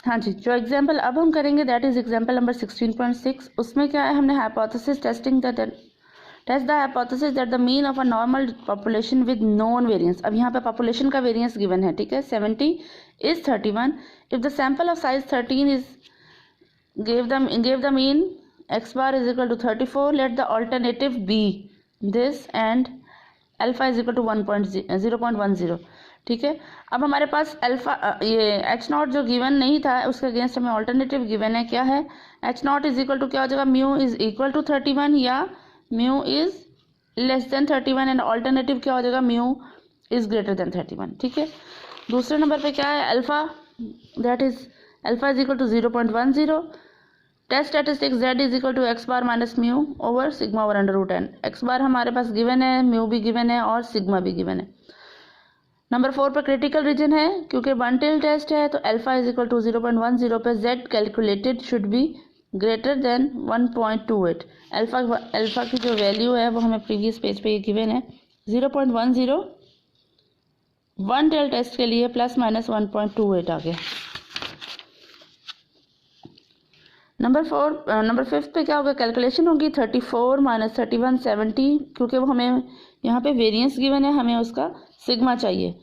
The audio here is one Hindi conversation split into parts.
हाँ जी, जो एग्जाम्पल अब हम करेंगे दैट इज एग्जाम्पल नंबर 16.6। उसमें क्या है, हमने hypothesis testing test the hypothesis that the mean of a normal population with known variance. अब यहाँ पे पॉपुलेशन का वेरिएंस गिवन है, ठीक है, 70 is 31। If the sample of size 13 is gave the mean x bar is equal to 34, let the alternative be this and alpha is equal to 0.10। ठीक है, अब हमारे पास अल्फा ये एच नॉट जो गिवन नहीं था उसके अगेंस्ट हमें ऑल्टरनेटिव गिवन है। क्या है, H naught is equal to क्या हो जाएगा, म्यू इज इक्वल टू 31 या mu is less than 31 and alternative क्या हो जाएगा, म्यू इज ग्रेटर देन 31। ठीक है, दूसरे नंबर पे क्या है, alpha that is alpha is equal to 0.10। Test statistics z is equal to x bar minus mu over sigma over under root n. X bar हमारे पास गिवन है, म्यू भी गिवन है और सिग्मा भी गिवन है। नंबर 4 पर क्रिटिकल रीजन है, क्योंकि वन टेल टेस्ट है तो अल्फा इज इक्वल टू 0.10 पे z calculated should be greater then 1.28। Alpha की जो वैल्यू है वो हमें प्रीवियस पेज पे ये गिवन है 0.10 वन टेल टेस्ट के लिए प्लस माइनस 1.28 आ गया। नंबर 5 पे क्या होगा, कैलकुलेशन होगी 34 माइनस 31 70, क्योंकि वो हमें यहाँ पे वेरिएंस गिवन है, हमें उसका सिग्मा चाहिए।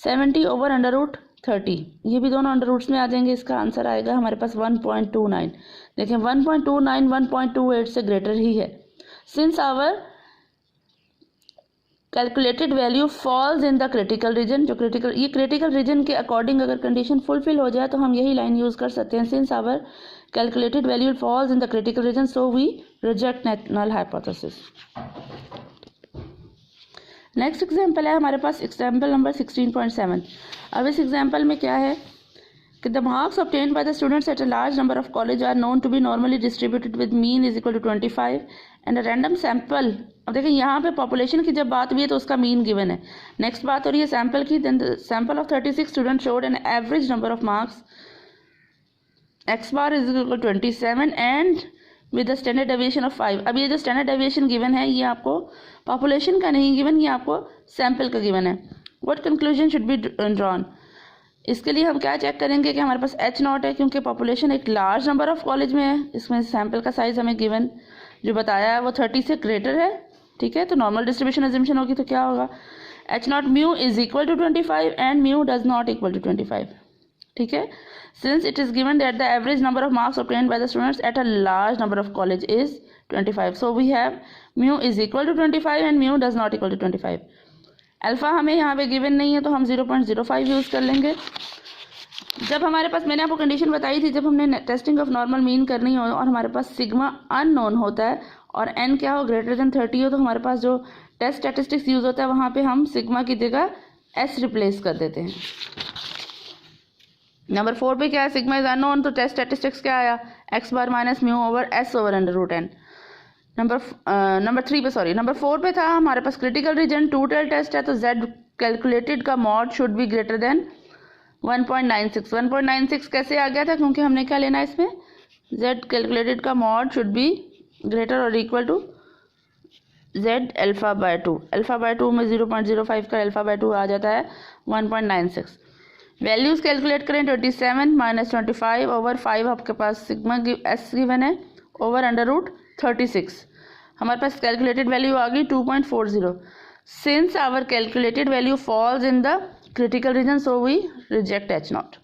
70 ओवर अंडर रूट 30, ये भी दोनों अंडर रूट्स में आ जाएंगे, इसका आंसर आएगा हमारे पास 1.29। देखें 1.29 1.28 से ग्रेटर ही है। Since our calculated value falls in the critical region, जो क्रिटिकल रीजन के अकॉर्डिंग अगर कंडीशन फुलफिल हो जाए तो हम यही लाइन यूज कर सकते हैं, since our calculated value falls in the critical region so we reject null hypothesis। Next example है हमारे पास एग्जाम्पल नंबर 16.7। अब इस एग्जाम्पल में क्या है कि the marks obtained by the students at a large number of college are known to be normally distributed with mean is equal to 25 and a random sample। अब देखिए यहाँ पे पॉपुलेशन की जब बात हुई है तो उसका मीन गिवन है। नेक्स्ट बात हो रही है सैम्पल की, then the sample of 36 student showed an average number of marks X bar is equal 27 and with the standard deviation of 5। अब ये जो स्टैंडर्ड डेविएशन गिवन है ये आपको पॉपुलेशन का नहीं गिवन, ये आपको सैम्पल का गिवन है। What conclusion should be drawn, इसके लिए हम क्या चेक करेंगे कि हमारे पास एच नॉट है, क्योंकि पॉपुलेशन एक लार्ज नंबर ऑफ कॉलेज में है, इसमें सैम्पल का साइज हमें गिवन जो बताया है वो 30 से ग्रेटर है। ठीक है, तो नॉर्मल डिस्ट्रीब्यूशन एजम्पशन होगी तो क्या होगा, H naught mu is equal to 25 and mu does not equal to 25। ठीक है, since it is given that the average number of marks obtained by the students at a large number of college is 25, so we have mu is equal to 25 and mu does not equal to 25। Alpha हमें यहाँ पे गिवन नहीं है तो हम 0.05 यूज कर लेंगे। जब हमारे पास, मैंने आपको कंडीशन बताई थी, जब हमने टेस्टिंग ऑफ नॉर्मल मीन करनी हो और हमारे पास सिग्मा अननोन होता है और n क्या हो ग्रेटर देन 30 हो, तो हमारे पास जो टेस्ट स्टैटिस्टिक्स यूज होता है वहाँ पे हम सिग्मा की जगह s रिप्लेस कर देते हैं। नंबर 4 पे क्या है, सिग्मा इज अननोन, तो टेस्ट स्टैटिस्टिक्स क्या आया, x bar minus mu over s over under root n. Number 4 पे था हमारे पास critical region, two tail test है तो z कैलकुलेटेड का mod should be greater than 1.96। 1.96 कैसे आ गया था, क्योंकि हमने क्या लेना है इसमें, z कैलकुलेटेड का मॉड शुड बी ग्रेटर और equal to z alpha by 2। Alpha by 2 में 0.05 का अल्फा बाय 2 आ जाता है 1.96। वैल्यूज कैलकुलेट करें, 27 माइनस 25 ओवर 5 आपके पास सिग्मा एस गिवन है ओवर अंडर रूट 36। हमारे पास कैलकुलेटेड वैल्यू आ गई 2.40। Since our calculated value falls in the critical region so we reject H not.